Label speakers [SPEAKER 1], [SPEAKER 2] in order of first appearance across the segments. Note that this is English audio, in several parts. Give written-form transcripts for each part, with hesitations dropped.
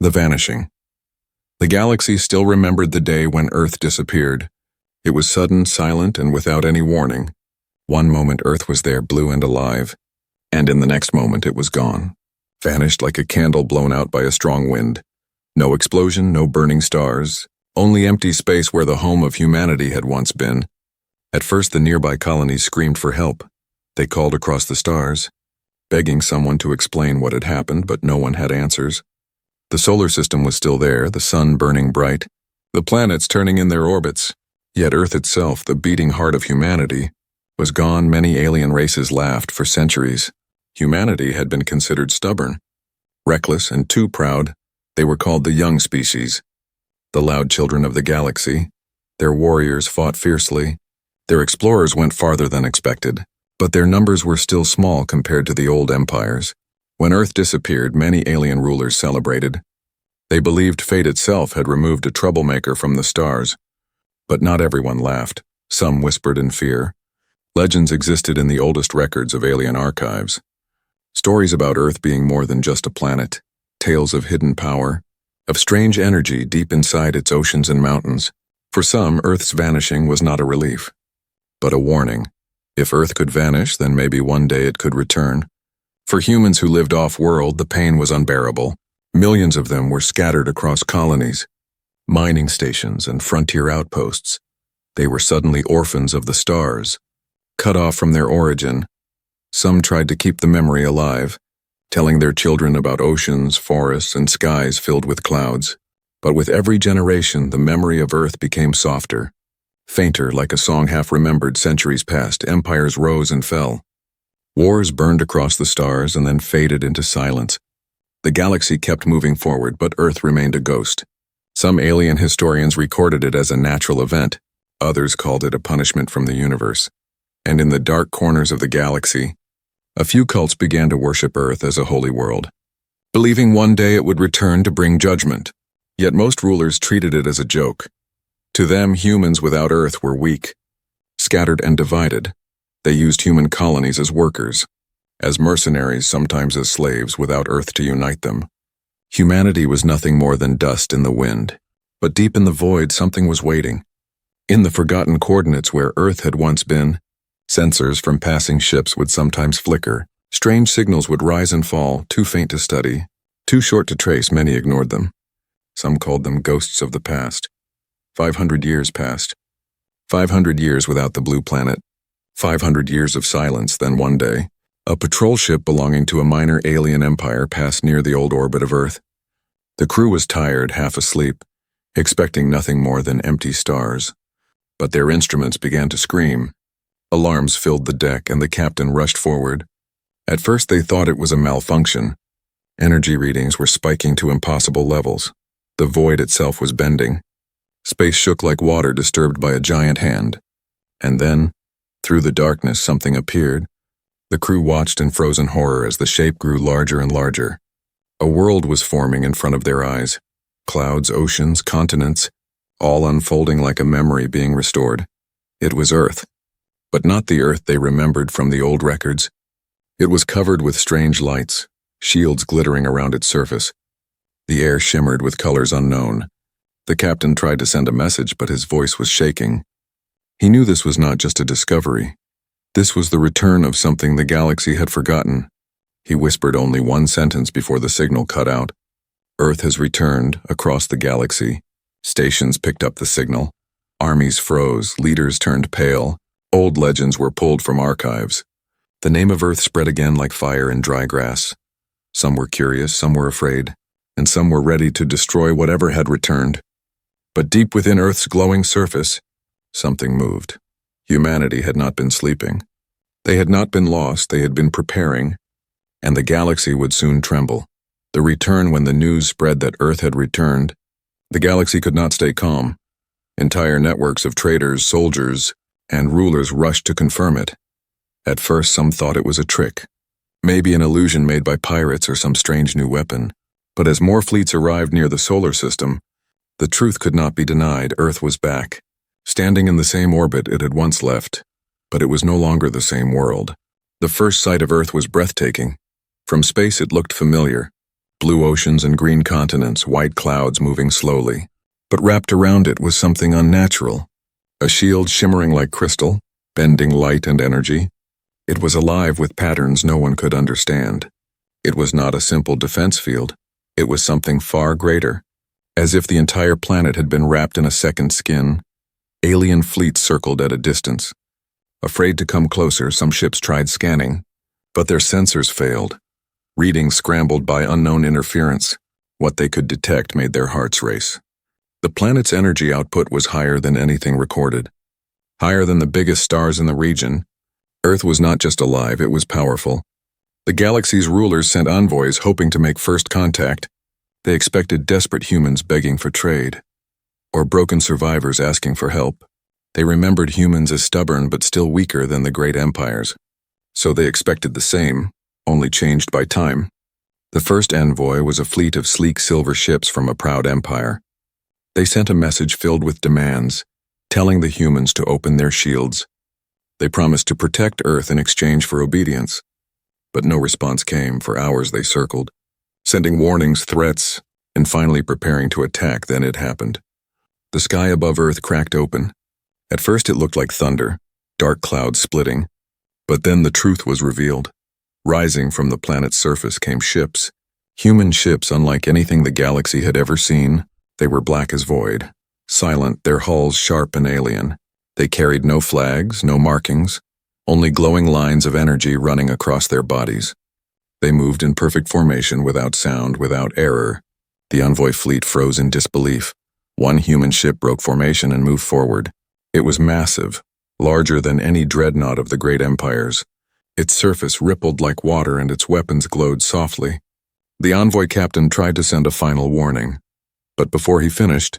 [SPEAKER 1] The vanishing. The galaxy still remembered the day when Earth disappeared. It was sudden, silent, and without any warning. One moment Earth was there, blue and alive, and in the next moment it was gone, vanished like a candle blown out by a strong wind. No explosion, no burning stars, only empty space where the home of humanity had once been. At first the nearby colonies screamed for help. They called across the stars, begging someone to explain what had happened, but no one had answers. The solar system was still there, the sun burning bright, the planets turning in their orbits. Yet Earth itself, the beating heart of humanity, was gone. Many alien races laughed for centuries. Humanity had been considered stubborn, reckless, and too proud. They were called the young species, the loud children of the galaxy. Their warriors fought fiercely. Their explorers went farther than expected, but their numbers were still small compared to the old empires. When Earth disappeared, many alien rulers celebrated. They believed fate itself had removed a troublemaker from the stars. But not everyone laughed. Some whispered in fear. Legends existed in the oldest records of alien archives. Stories about Earth being more than just a planet. Tales of hidden power, of strange energy deep inside its oceans and mountains. For some, Earth's vanishing was not a relief, but a warning. If Earth could vanish, then maybe one day it could return. For humans who lived off-world, the pain was unbearable. Millions of them were scattered across colonies, mining stations, and frontier outposts. They were suddenly orphans of the stars, cut off from their origin. Some tried to keep the memory alive, telling their children about oceans, forests, and skies filled with clouds. But with every generation, the memory of Earth became softer, fainter, like a song half-remembered centuries past. Empires rose and fell. Wars burned across the stars and then faded into silence. The galaxy kept moving forward, but Earth remained a ghost. Some alien historians recorded it as a natural event. Others called it a punishment from the universe. And in the dark corners of the galaxy, a few cults began to worship Earth as a holy world, believing one day it would return to bring judgment. Yet most rulers treated it as a joke. To them, humans without Earth were weak, scattered and divided. They used human colonies as workers, as mercenaries, sometimes as slaves, without Earth to unite them. Humanity was nothing more than dust in the wind. But deep in the void, something was waiting. In the forgotten coordinates where Earth had once been, sensors from passing ships would sometimes flicker. Strange signals would rise and fall, too faint to study, too short to trace. Many ignored them. Some called them ghosts of the past. 500 years passed. 500 years without the blue planet. 500 years of silence. Then one day, a patrol ship belonging to a minor alien empire passed near the old orbit of Earth. The crew was tired, half asleep, expecting nothing more than empty stars. But their instruments began to scream. Alarms filled the deck, and the captain rushed forward. At first they thought it was a malfunction. Energy readings were spiking to impossible levels. The void itself was bending. Space shook like water disturbed by a giant hand. And then, through the darkness, something appeared. The crew watched in frozen horror as the shape grew larger and larger. A world was forming in front of their eyes. Clouds, oceans, continents, all unfolding like a memory being restored. It was Earth. But not the Earth they remembered from the old records. It was covered with strange lights, shields glittering around its surface. The air shimmered with colors unknown. The captain tried to send a message, but his voice was shaking. He knew this was not just a discovery. This was the return of something the galaxy had forgotten. He whispered only one sentence before the signal cut out. Earth has returned across the galaxy. Stations picked up the signal. Armies froze, leaders turned pale. Old legends were pulled from archives. The name of Earth spread again like fire in dry grass. Some were curious, some were afraid, and some were ready to destroy whatever had returned. But deep within Earth's glowing surface, something moved. Humanity had not been sleeping. They had not been lost, they had been preparing, and the galaxy would soon tremble. The return when the news spread that Earth had returned. The galaxy could not stay calm. Entire networks of traders, soldiers, and rulers rushed to confirm it. At first, some thought it was a trick, maybe an illusion made by pirates or some strange new weapon. But as more fleets arrived near the solar system, the truth could not be denied. Earth was back, standing in the same orbit it had once left, but it was no longer the same world. The first sight of Earth was breathtaking. From space it looked familiar, Blue oceans and green continents, white clouds moving slowly. But wrapped around it was something unnatural. A shield shimmering like crystal, bending light and energy. It was alive with patterns no one could understand. It was not a simple defense field. It was something far greater. As if the entire planet had been wrapped in a second skin, alien fleets circled at a distance. Afraid to come closer, some ships tried scanning, but their sensors failed. Readings scrambled by unknown interference. What they could detect made their hearts race. The planet's energy output was higher than anything recorded. Higher than the biggest stars in the region. Earth was not just alive, it was powerful. The galaxy's rulers sent envoys hoping to make first contact. They expected desperate humans begging for trade, or broken survivors asking for help. They remembered humans as stubborn but still weaker than the great empires. So they expected the same, only changed by time. The first envoy was a fleet of sleek silver ships from a proud empire. They sent a message filled with demands, telling the humans to open their shields. They promised to protect Earth in exchange for obedience. But no response came. For hours they circled, sending warnings, threats, and finally preparing to attack. Then it happened. The sky above Earth cracked open. At first it looked like thunder, dark clouds splitting. But then the truth was revealed. Rising from the planet's surface came ships. Human ships unlike anything the galaxy had ever seen. They were black as void, silent, their hulls sharp and alien. They carried no flags, no markings, only glowing lines of energy running across their bodies. They moved in perfect formation, without sound, without error. The envoy fleet froze in disbelief. One human ship broke formation and moved forward. It was massive, larger than any dreadnought of the great empires. Its surface rippled like water and its weapons glowed softly. The envoy captain tried to send a final warning. But before he finished,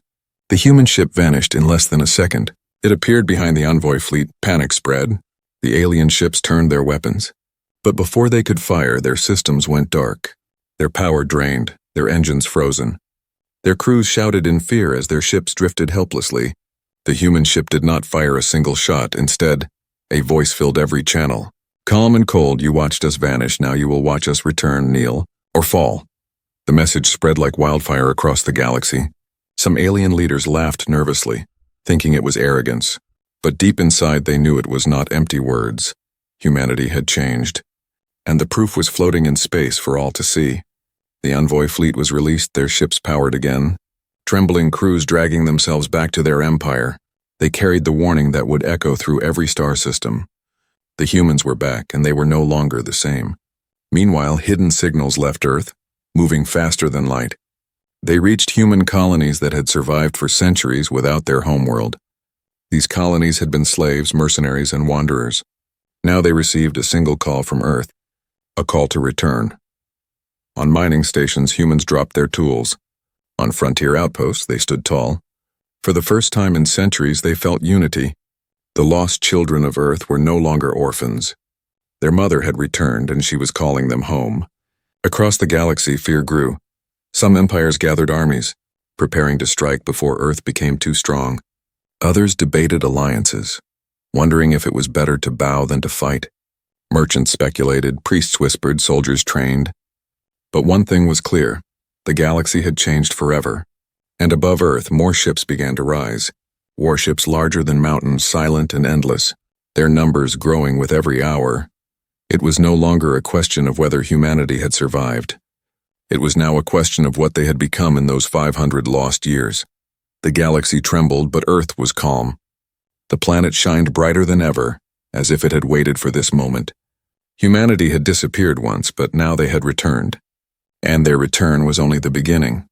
[SPEAKER 1] the human ship vanished in less than a second. It appeared behind the envoy fleet. Panic spread. The alien ships turned their weapons. But before they could fire, their systems went dark. Their power drained, their engines frozen. Their crews shouted in fear as their ships drifted helplessly. The human ship did not fire a single shot. Instead, a voice filled every channel. Calm and cold, you watched us vanish, now you will watch us return, kneel, or fall. The message spread like wildfire across the galaxy. Some alien leaders laughed nervously, thinking it was arrogance. But deep inside they knew it was not empty words. Humanity had changed. And the proof was floating in space for all to see. The envoy fleet was released, their ships powered again. Trembling crews dragging themselves back to their empire. They carried the warning that would echo through every star system. The humans were back, and they were no longer the same. Meanwhile, hidden signals left Earth, moving faster than light. They reached human colonies that had survived for centuries without their homeworld. These colonies had been slaves, mercenaries, and wanderers. Now they received a single call from Earth, a call to return. On mining stations, humans dropped their tools. On frontier outposts, they stood tall. For the first time in centuries, they felt unity. The lost children of Earth were no longer orphans. Their mother had returned, and she was calling them home. Across the galaxy, fear grew. Some empires gathered armies, preparing to strike before Earth became too strong. Others debated alliances, wondering if it was better to bow than to fight. Merchants speculated, priests whispered, soldiers trained. But one thing was clear. The galaxy had changed forever. And above Earth, more ships began to rise. Warships larger than mountains, silent and endless, their numbers growing with every hour. It was no longer a question of whether humanity had survived. It was now a question of what they had become in those 500 lost years. The galaxy trembled, but Earth was calm. The planet shined brighter than ever, as if it had waited for this moment. Humanity had disappeared once, but now they had returned. And their return was only the beginning.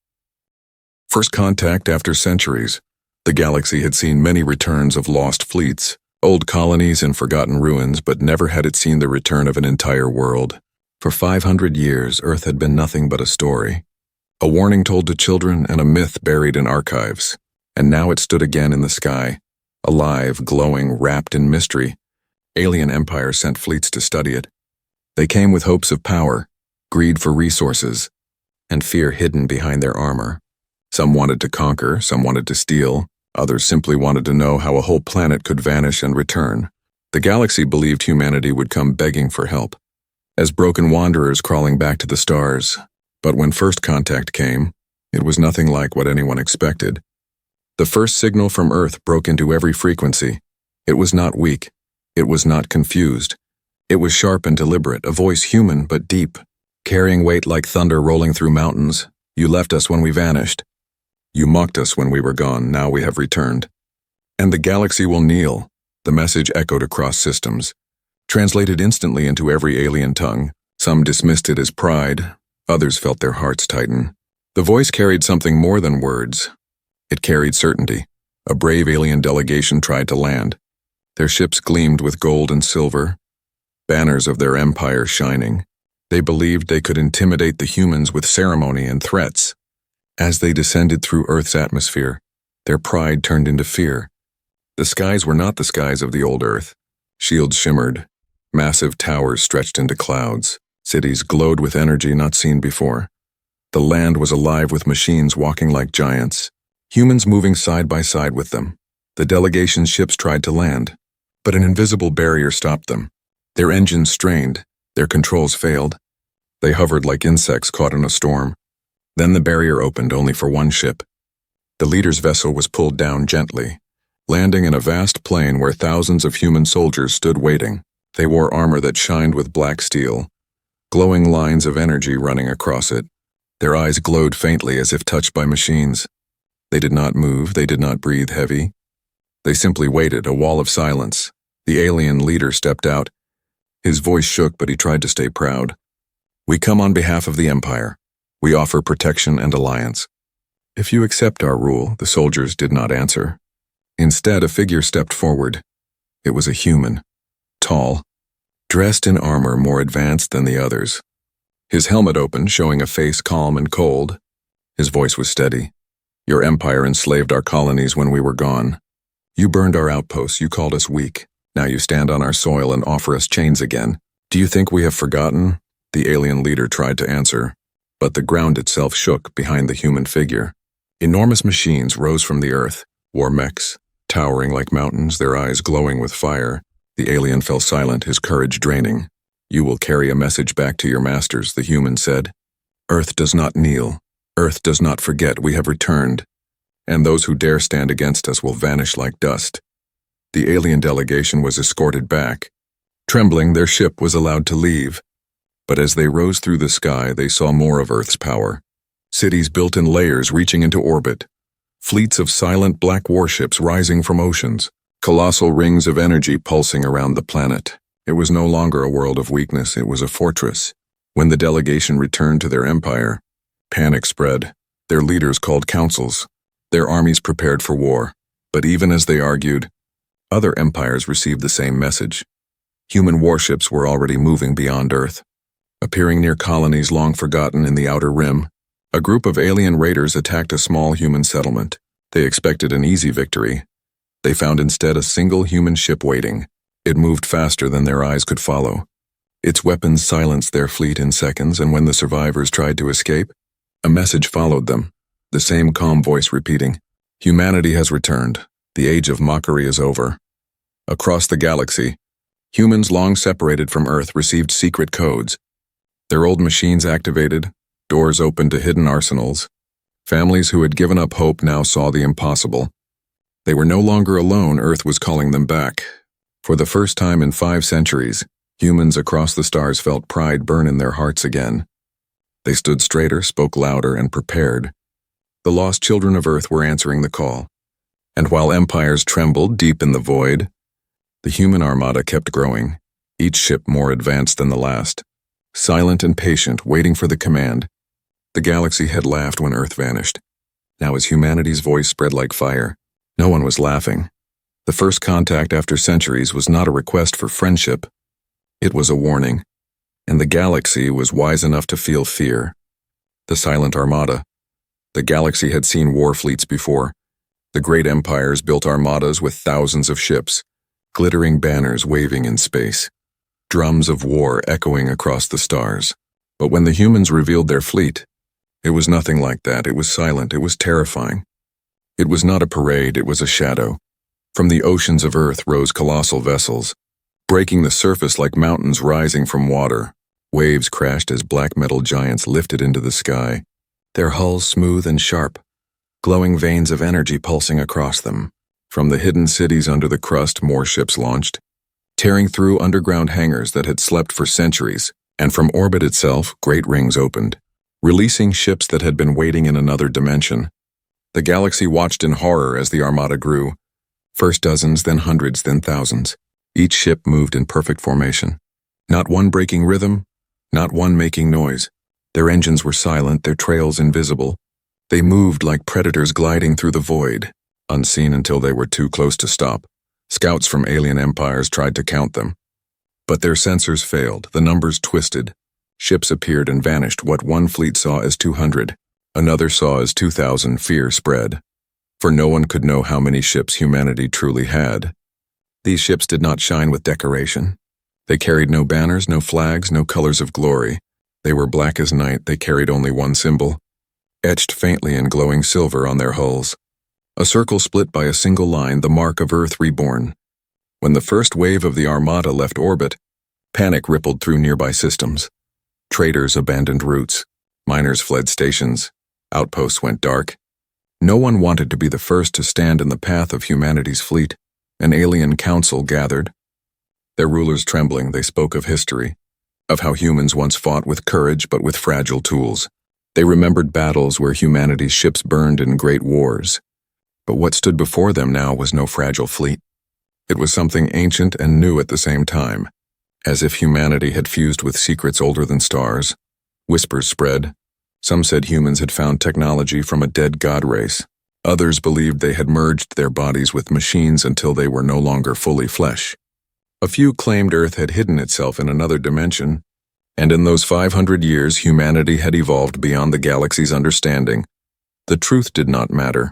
[SPEAKER 1] First contact after centuries. The galaxy had seen many returns of lost fleets, old colonies and forgotten ruins, but never had it seen the return of an entire world. For 500 years, Earth had been nothing but a story, a warning told to children and a myth buried in archives. And now it stood again in the sky, alive, glowing, wrapped in mystery. Alien empires sent fleets to study it. They came with hopes of power, greed for resources, and fear hidden behind their armor. Some wanted to conquer, some wanted to steal, others simply wanted to know how a whole planet could vanish and return. The galaxy believed humanity would come begging for help, as broken wanderers crawling back to the stars. But when first contact came, it was nothing like what anyone expected. The first signal from Earth broke into every frequency. It was not weak. It was not confused. It was sharp and deliberate, a voice human but deep, carrying weight like thunder rolling through mountains. You left us when we vanished. You mocked us when we were gone, now we have returned. And the galaxy will kneel, the message echoed across systems. Translated instantly into every alien tongue, some dismissed it as pride, others felt their hearts tighten. The voice carried something more than words. It carried certainty. A brave alien delegation tried to land. Their ships gleamed with gold and silver, banners of their empire shining. They believed they could intimidate the humans with ceremony and threats. As they descended through Earth's atmosphere, their pride turned into fear. The skies were not the skies of the old Earth. Shields shimmered. Massive towers stretched into clouds. Cities glowed with energy not seen before. The land was alive with machines walking like giants, humans moving side by side with them. The delegation's ships tried to land, but an invisible barrier stopped them. Their engines strained, their controls failed. They hovered like insects caught in a storm. Then the barrier opened only for one ship. The leader's vessel was pulled down gently, landing in a vast plain where thousands of human soldiers stood waiting. They wore armor that shined with black steel, glowing lines of energy running across it. Their eyes glowed faintly as if touched by machines. They did not move, they did not breathe heavy. They simply waited, a wall of silence. The alien leader stepped out. His voice shook, but he tried to stay proud. We come on behalf of the Empire. We offer protection and alliance. If you accept our rule, the soldiers did not answer. Instead, a figure stepped forward. It was a human, tall, dressed in armor more advanced than the others. His helmet opened, showing a face calm and cold. His voice was steady. Your empire enslaved our colonies when we were gone. You burned our outposts, you called us weak. Now you stand on our soil and offer us chains again. Do you think we have forgotten? The alien leader tried to answer, but the ground itself shook behind the human figure. Enormous machines rose from the earth, war mechs, towering like mountains, their eyes glowing with fire. The alien fell silent, his courage draining. You will carry a message back to your masters, the human said. Earth does not kneel. Earth does not forget we have returned. And those who dare stand against us will vanish like dust. The alien delegation was escorted back. Trembling, their ship was allowed to leave. But as they rose through the sky, they saw more of Earth's power. Cities built in layers reaching into orbit. Fleets of silent black warships rising from oceans. Colossal rings of energy pulsing around the planet. It was no longer a world of weakness, it was a fortress. When the delegation returned to their empire, panic spread. Their leaders called councils. Their armies prepared for war. But even as they argued, other empires received the same message. Human warships were already moving beyond Earth. Appearing near colonies long forgotten in the outer rim, a group of alien raiders attacked a small human settlement. They expected an easy victory. They found instead a single human ship waiting. It moved faster than their eyes could follow. Its weapons silenced their fleet in seconds, and when the survivors tried to escape, a message followed them, the same calm voice repeating, Humanity has returned. The age of mockery is over. Across the galaxy, humans long separated from Earth received secret codes. Their old machines activated, doors opened to hidden arsenals. Families who had given up hope now saw the impossible. They were no longer alone, Earth was calling them back. For the first time in 5 centuries, humans across the stars felt pride burn in their hearts again. They stood straighter, spoke louder, and prepared. The lost children of Earth were answering the call. And while empires trembled deep in the void, the human armada kept growing, each ship more advanced than the last. Silent and patient, waiting for the command. The galaxy had laughed when Earth vanished. Now as humanity's voice spread like fire, no one was laughing. The first contact after centuries was not a request for friendship. It was a warning. And the galaxy was wise enough to feel fear. The silent armada. The galaxy had seen war fleets before. The great empires built armadas with thousands of ships, glittering banners waving in space, drums of war echoing across the stars. But when the humans revealed their fleet, it was nothing like that. It was silent. It was terrifying. It was not a parade. It was a shadow. From the oceans of Earth rose colossal vessels, breaking the surface like mountains rising from water. Waves crashed as black metal giants lifted into the sky, their hulls smooth and sharp, glowing veins of energy pulsing across them. From the hidden cities under the crust, more ships launched, tearing through underground hangars that had slept for centuries, and from orbit itself, great rings opened, releasing ships that had been waiting in another dimension. The galaxy watched in horror as the armada grew, first dozens, then hundreds, then thousands. Each ship moved in perfect formation. Not one breaking rhythm, not one making noise. Their engines were silent, their trails invisible. They moved like predators gliding through the void, unseen until they were too close to stop. Scouts from alien empires tried to count them. But their sensors failed, the numbers twisted. Ships appeared and vanished. What one fleet saw as 200, another saw as 2,000. Fear spread. For no one could know how many ships humanity truly had. These ships did not shine with decoration. They carried no banners, no flags, no colors of glory. They were black as night. They carried only one symbol, etched faintly in glowing silver on their hulls. A circle split by a single line, the mark of Earth reborn. When the first wave of the armada left orbit, panic rippled through nearby systems. Traders abandoned routes. Miners fled stations. Outposts went dark. No one wanted to be the first to stand in the path of humanity's fleet. An alien council gathered. Their rulers trembling, they spoke of history, of how humans once fought with courage but with fragile tools. They remembered battles where humanity's ships burned in great wars. But what stood before them now was no fragile fleet. It was something ancient and new at the same time, as if humanity had fused with secrets older than stars. Whispers spread. Some said humans had found technology from a dead god race. Others believed they had merged their bodies with machines until they were no longer fully flesh. A few claimed Earth had hidden itself in another dimension, and in those 500 years humanity had evolved beyond the galaxy's understanding. The truth did not matter.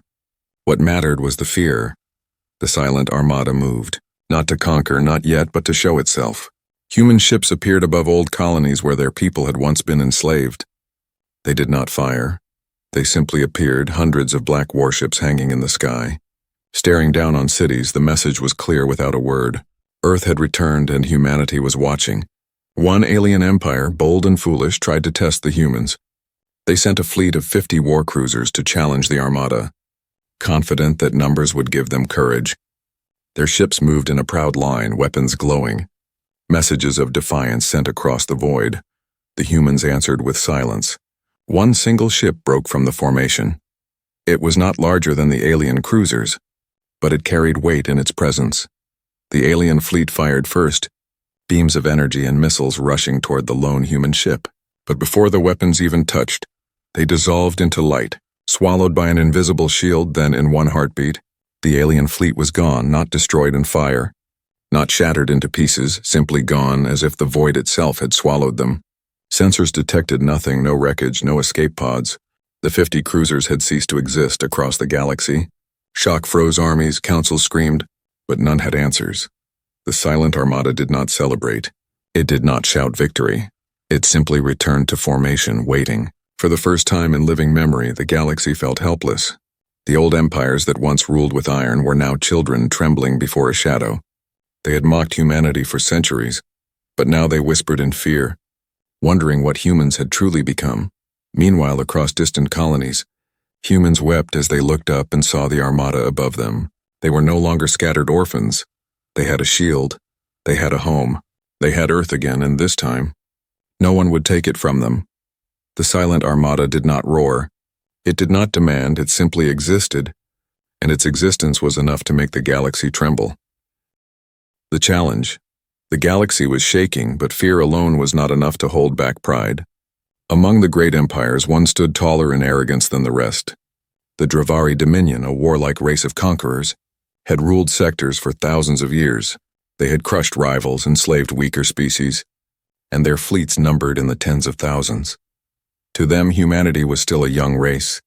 [SPEAKER 1] What mattered was the fear. The silent armada moved, not to conquer, not yet, but to show itself. Human ships appeared above old colonies where their people had once been enslaved. They did not fire. They simply appeared, hundreds of black warships hanging in the sky. Staring down on cities, the message was clear without a word. Earth had returned and humanity was watching. One alien empire, bold and foolish, tried to test the humans. They sent a fleet of 50 war cruisers to challenge the armada, confident that numbers would give them courage. Their ships moved in a proud line, weapons glowing. Messages of defiance sent across the void. The humans answered with silence. One single ship broke from the formation. It was not larger than the alien cruisers, but it carried weight in its presence. The alien fleet fired first, beams of energy and missiles rushing toward the lone human ship. But before the weapons even touched, they dissolved into light, swallowed by an invisible shield. Then, in one heartbeat, the alien fleet was gone, not destroyed in fire, not shattered into pieces, simply gone as if the void itself had swallowed them. Sensors detected nothing, no wreckage, no escape pods. The 50 cruisers had ceased to exist across the galaxy. Shock froze armies, councils screamed, but none had answers. The silent armada did not celebrate. It did not shout victory. It simply returned to formation, waiting. For the first time in living memory, the galaxy felt helpless. The old empires that once ruled with iron were now children trembling before a shadow. They had mocked humanity for centuries, but now they whispered in fear, wondering what humans had truly become. Meanwhile, across distant colonies, humans wept as they looked up and saw the armada above them. They were no longer scattered orphans. They had a shield. They had a home. They had Earth again, and this time, no one would take it from them. The silent armada did not roar. It did not demand, it simply existed, and its existence was enough to make the galaxy tremble. The challenge. The galaxy was shaking, but fear alone was not enough to hold back pride. Among the great empires, one stood taller in arrogance than the rest. The Dravari Dominion, a warlike race of conquerors, had ruled sectors for thousands of years. They had crushed rivals, enslaved weaker species, and their fleets numbered in the tens of thousands. To them, humanity was still a young race.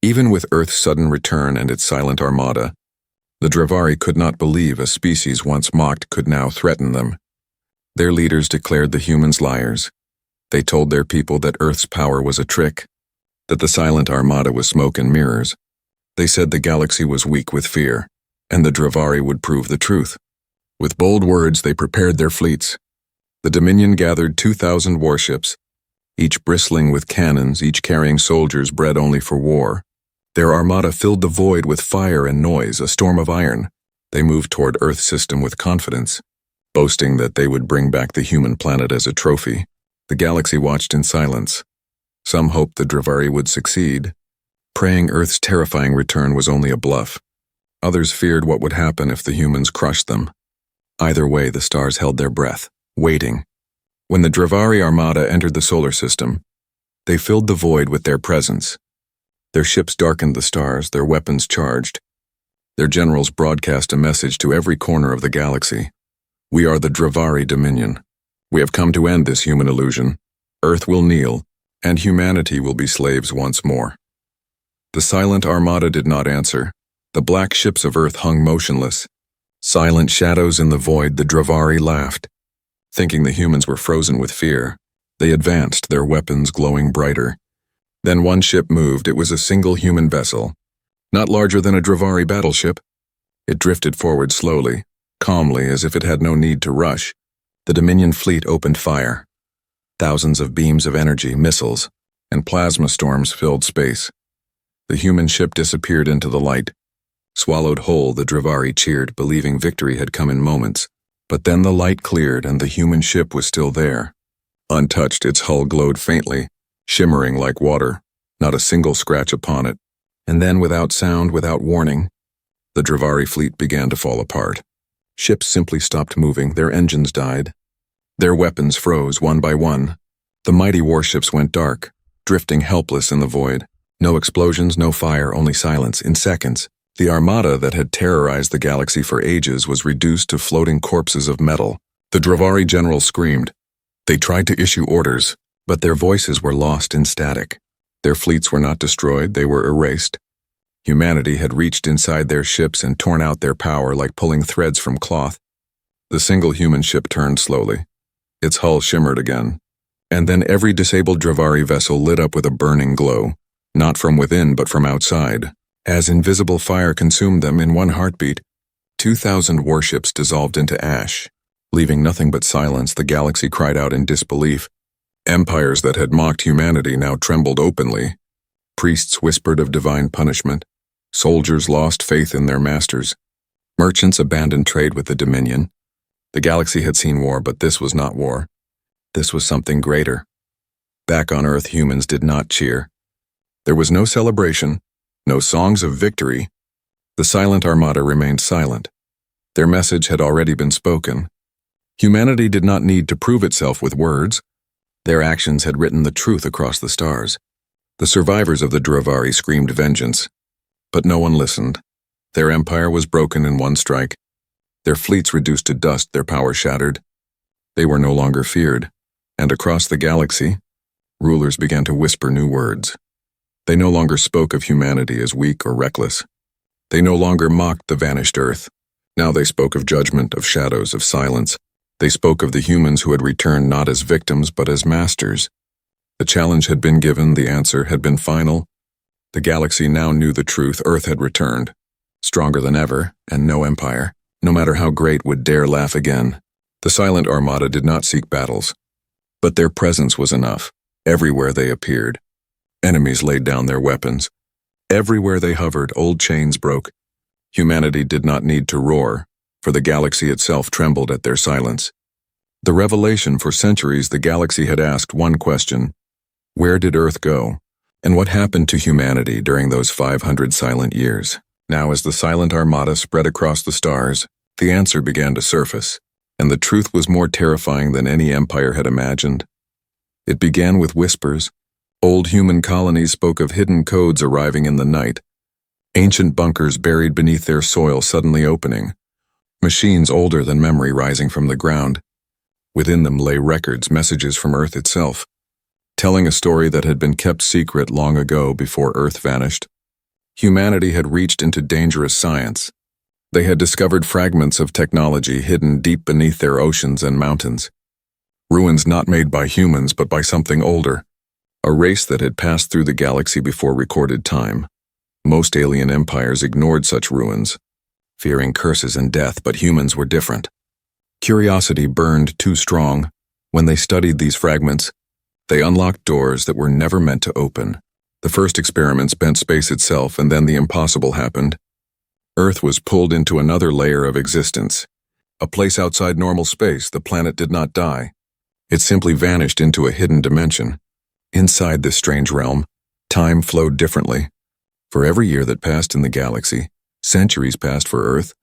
[SPEAKER 1] Even with Earth's sudden return and its silent armada, the Dravari could not believe a species once mocked could now threaten them. Their leaders declared the humans liars. They told their people that Earth's power was a trick, that the silent armada was smoke and mirrors. They said the galaxy was weak with fear, and the Dravari would prove the truth. With bold words, they prepared their fleets. The Dominion gathered 2,000 warships, each bristling with cannons, each carrying soldiers bred only for war. Their armada filled the void with fire and noise, a storm of iron. They moved toward Earth's system with confidence, boasting that they would bring back the human planet as a trophy. The galaxy watched in silence. Some hoped the Drivari would succeed, praying Earth's terrifying return was only a bluff. Others feared what would happen if the humans crushed them. Either way, the stars held their breath, waiting. When the Drivari armada entered the solar system, they filled the void with their presence. Their ships darkened the stars, their weapons charged. Their generals broadcast a message to every corner of the galaxy. We are the Drivari Dominion. We have come to end this human illusion. Earth will kneel, and humanity will be slaves once more. The silent armada did not answer. The black ships of Earth hung motionless. Silent shadows in the void, the Drivari laughed. Thinking the humans were frozen with fear, they advanced, their weapons glowing brighter. Then one ship moved. It was a single human vessel, not larger than a Drivari battleship. It drifted forward slowly, calmly, as if it had no need to rush. The Dominion fleet opened fire. Thousands of beams of energy, missiles, and plasma storms filled space. The human ship disappeared into the light. Swallowed whole, the Drivari cheered, believing victory had come in moments. But then the light cleared and the human ship was still there. Untouched, its hull glowed faintly, shimmering like water, not a single scratch upon it. And then, without sound, without warning, the Drivari fleet began to fall apart. Ships simply stopped moving, their engines died. Their weapons froze one by one. The mighty warships went dark, drifting helpless in the void. No explosions, no fire, only silence. In seconds, the armada that had terrorized the galaxy for ages was reduced to floating corpses of metal. The Drivari generals screamed. They tried to issue orders, but their voices were lost in static. Their fleets were not destroyed, they were erased. Humanity had reached inside their ships and torn out their power like pulling threads from cloth. The single human ship turned slowly. Its hull shimmered again. And then every disabled Drivari vessel lit up with a burning glow, not from within but from outside. As invisible fire consumed them in one heartbeat, 2,000 warships dissolved into ash. Leaving nothing but silence, the galaxy cried out in disbelief. Empires that had mocked humanity now trembled openly. Priests whispered of divine punishment. Soldiers lost faith in their masters. Merchants abandoned trade with the Dominion. The galaxy had seen war, but this was not war. This was something greater. Back on Earth, humans did not cheer. There was no celebration, no songs of victory. The silent armada remained silent. Their message had already been spoken. Humanity did not need to prove itself with words. Their actions had written the truth across the stars. The survivors of the Drivari screamed vengeance, but no one listened. Their empire was broken in one strike. Their fleets reduced to dust, their power shattered. They were no longer feared, and across the galaxy, rulers began to whisper new words. They no longer spoke of humanity as weak or reckless. They no longer mocked the vanished Earth. Now they spoke of judgment, of shadows, of silence. They spoke of the humans who had returned not as victims but as masters. The challenge had been given, the answer had been final. The galaxy now knew the truth. Earth had returned, stronger than ever, and no empire, no matter how great, would dare laugh again. The silent armada did not seek battles, but their presence was enough. Everywhere they appeared, enemies laid down their weapons. Everywhere they hovered, old chains broke. Humanity did not need to roar, for the galaxy itself trembled at their silence. The revelation: for centuries the galaxy had asked one question: where did Earth go? And what happened to humanity during those 500 silent years? Now, as the silent armada spread across the stars, the answer began to surface, and the truth was more terrifying than any empire had imagined. It began with whispers. Old human colonies spoke of hidden codes arriving in the night, ancient bunkers buried beneath their soil suddenly opening, machines older than memory rising from the ground. Within them lay records, messages from Earth itself, telling a story that had been kept secret long ago before Earth vanished. Humanity had reached into dangerous science. They had discovered fragments of technology hidden deep beneath their oceans and mountains. Ruins not made by humans but by something older, a race that had passed through the galaxy before recorded time. Most alien empires ignored such ruins, fearing curses and death, but humans were different. Curiosity burned too strong. When they studied these fragments, they unlocked doors that were never meant to open. The first experiments bent space itself, and then the impossible happened. Earth was pulled into another layer of existence. A place outside normal space. The planet did not die. It simply vanished into a hidden dimension. Inside this strange realm, time flowed differently. For every year that passed in the galaxy, centuries passed for Earth.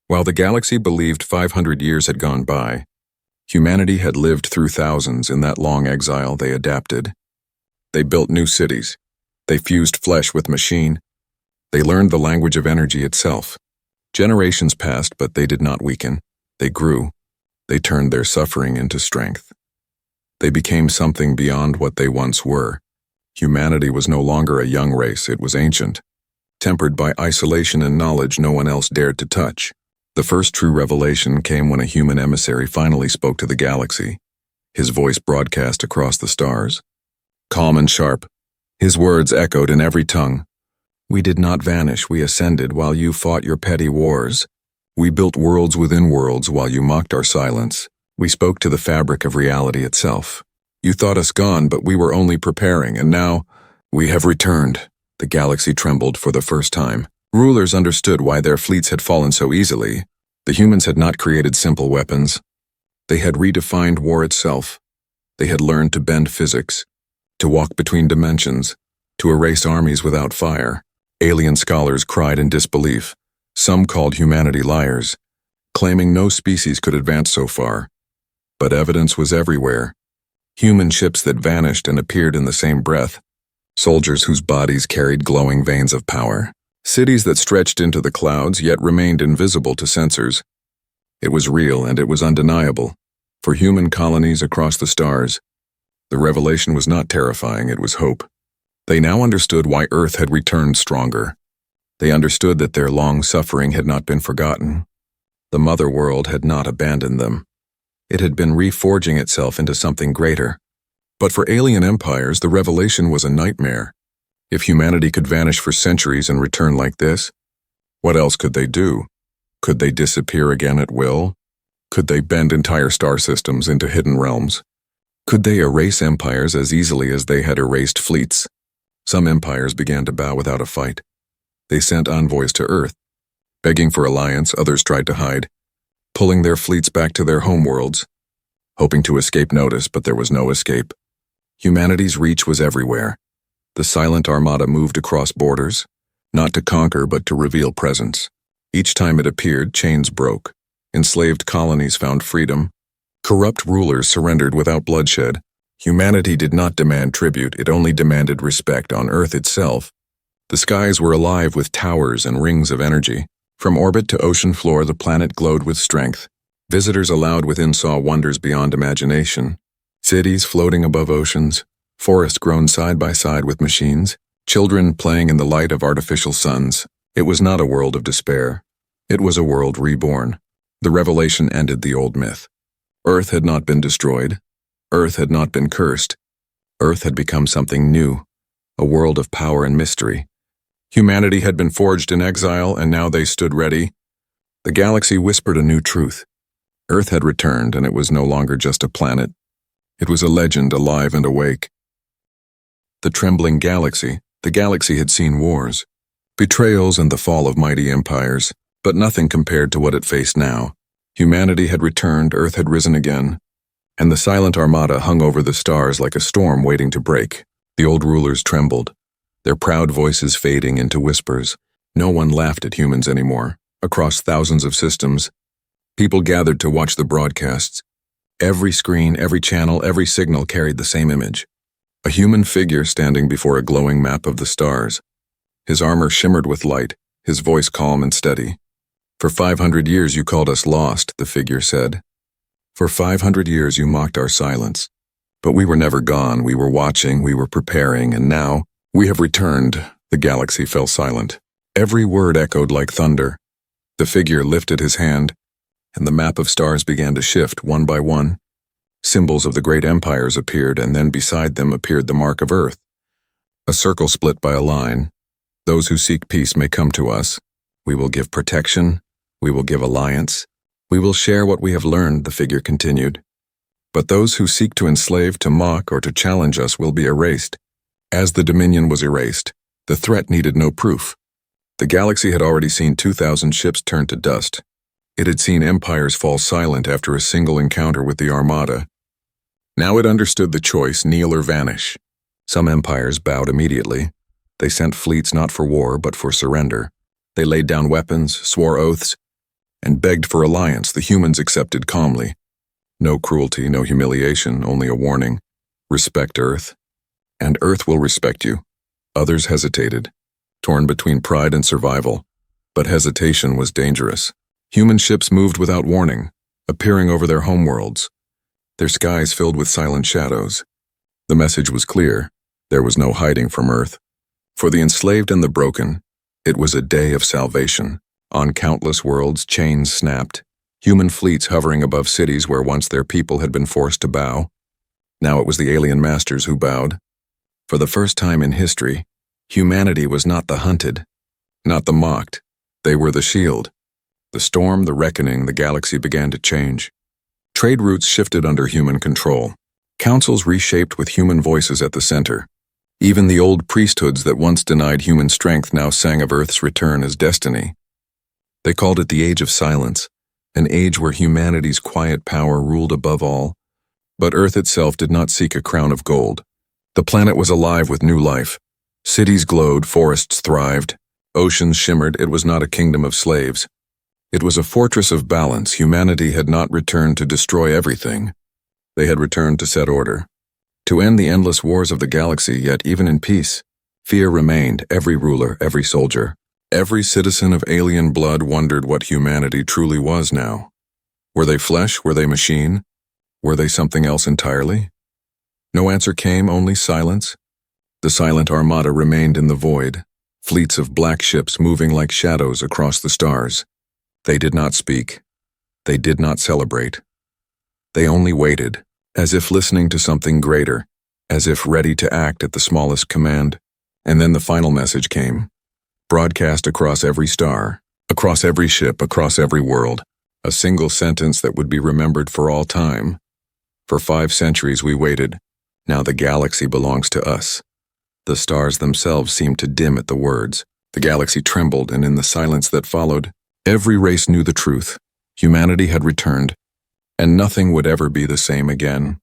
[SPEAKER 1] While the galaxy believed 500 years had gone by, humanity had lived through thousands. In that long exile, they adapted. They built new cities. They fused flesh with machine. They learned the language of energy itself. Generations passed, but they did not weaken. They grew. They turned their suffering into strength. They became something beyond what they once were. Humanity was no longer a young race, it was ancient, tempered by isolation and knowledge no one else dared to touch. The first true revelation came when a human emissary finally spoke to the galaxy. His voice broadcast across the stars. Calm and sharp, his words echoed in every tongue. We did not vanish, we ascended while you fought your petty wars. We built worlds within worlds while you mocked our silence. We spoke to the fabric of reality itself. You thought us gone, but we were only preparing, and now we have returned. The galaxy trembled for the first time. Rulers understood why their fleets had fallen so easily. The humans had not created simple weapons. They had redefined war itself. They had learned to bend physics, to walk between dimensions, to erase armies without fire. Alien scholars cried in disbelief. Some called humanity liars, claiming no species could advance so far. But evidence was everywhere. Human ships that vanished and appeared in the same breath. Soldiers whose bodies carried glowing veins of power. Cities that stretched into the clouds yet remained invisible to sensors. It was real and it was undeniable. For human colonies across the stars, the revelation was not terrifying, it was hope. They now understood why Earth had returned stronger. They understood that their long suffering had not been forgotten. The mother world had not abandoned them. It had been reforging itself into something greater. But for alien empires, the revelation was a nightmare. If humanity could vanish for centuries and return like this, what else could they do? Could they disappear again at will? Could they bend entire star systems into hidden realms? Could they erase empires as easily as they had erased fleets? Some empires began to bow without a fight. They sent envoys to Earth. Begging for alliance, others tried to hide, pulling their fleets back to their homeworlds, hoping to escape notice, but there was no escape. Humanity's reach was everywhere. The silent armada moved across borders, not to conquer but to reveal presence. Each time it appeared, chains broke. Enslaved colonies found freedom. Corrupt rulers surrendered without bloodshed. Humanity did not demand tribute, it only demanded respect on Earth itself. The skies were alive with towers and rings of energy. From orbit to ocean floor, the planet glowed with strength. Visitors allowed within saw wonders beyond imagination. Cities floating above oceans, forests grown side by side with machines, children playing in the light of artificial suns. It was not a world of despair. It was a world reborn. The revelation ended the old myth. Earth had not been destroyed. Earth had not been cursed. Earth had become something new, a world of power and mystery. Humanity had been forged in exile, and now they stood ready. The galaxy whispered a new truth. Earth had returned, and it was no longer just a planet. It was a legend alive and awake. The trembling galaxy. The galaxy had seen wars, betrayals, and the fall of mighty empires, but nothing compared to what it faced now. Humanity had returned, Earth had risen again, and the silent armada hung over the stars like a storm waiting to break. The old rulers trembled, their proud voices fading into whispers. No one laughed at humans anymore. Across thousands of systems, people gathered to watch the broadcasts. Every screen, every channel, every signal carried the same image. A human figure standing before a glowing map of the stars. His armor shimmered with light, his voice calm and steady. For 500 years you called us lost, the figure said. For 500 years you mocked our silence. But we were never gone, we were watching, we were preparing, and now we have returned. The galaxy fell silent. Every word echoed like thunder. The figure lifted his hand, and the map of stars began to shift one by one. Symbols of the great empires appeared, and then beside them appeared the mark of Earth. A circle split by a line. Those who seek peace may come to us. We will give protection. We will give alliance. We will share what we have learned, the figure continued. But those who seek to enslave, to mock, or to challenge us will be erased. As the Dominion was erased, the threat needed no proof. The galaxy had already seen 2,000 ships turn to dust. It had seen empires fall silent after a single encounter with the Armada. Now it understood the choice, kneel or vanish. Some empires bowed immediately. They sent fleets not for war, but for surrender. They laid down weapons, swore oaths, and begged for alliance. The humans accepted calmly. No cruelty, no humiliation, only a warning. Respect Earth, and Earth will respect you. Others hesitated, torn between pride and survival. But hesitation was dangerous. Human ships moved without warning, appearing over their homeworlds, their skies filled with silent shadows. The message was clear. There was no hiding from Earth. For the enslaved and the broken, it was a day of salvation. On countless worlds, chains snapped, human fleets hovering above cities where once their people had been forced to bow. Now it was the alien masters who bowed. For the first time in history, humanity was not the hunted, not the mocked. They were the shield. The storm, the reckoning, the galaxy began to change. Trade routes shifted under human control. Councils reshaped with human voices at the center. Even the old priesthoods that once denied human strength now sang of Earth's return as destiny. They called it the Age of Silence, an age where humanity's quiet power ruled above all. But Earth itself did not seek a crown of gold. The planet was alive with new life. Cities glowed, forests thrived, oceans shimmered. It was not a kingdom of slaves. It was a fortress of balance. Humanity had not returned to destroy everything. They had returned to set order, to end the endless wars of the galaxy. Yet even in peace, fear remained. Every ruler, every soldier, every citizen of alien blood wondered what humanity truly was now. Were they flesh? Were they machine? Were they something else entirely? No answer came, only silence. The silent armada remained in the void, fleets of black ships moving like shadows across the stars. They did not speak. They did not celebrate. They only waited, as if listening to something greater, as if ready to act at the smallest command. And then the final message came, broadcast across every star, across every ship, across every world, a single sentence that would be remembered for all time. For 5 centuries we waited. Now the galaxy belongs to us. The stars themselves seemed to dim at the words. The galaxy trembled, and in the silence that followed, every race knew the truth. Humanity had returned, and nothing would ever be the same again.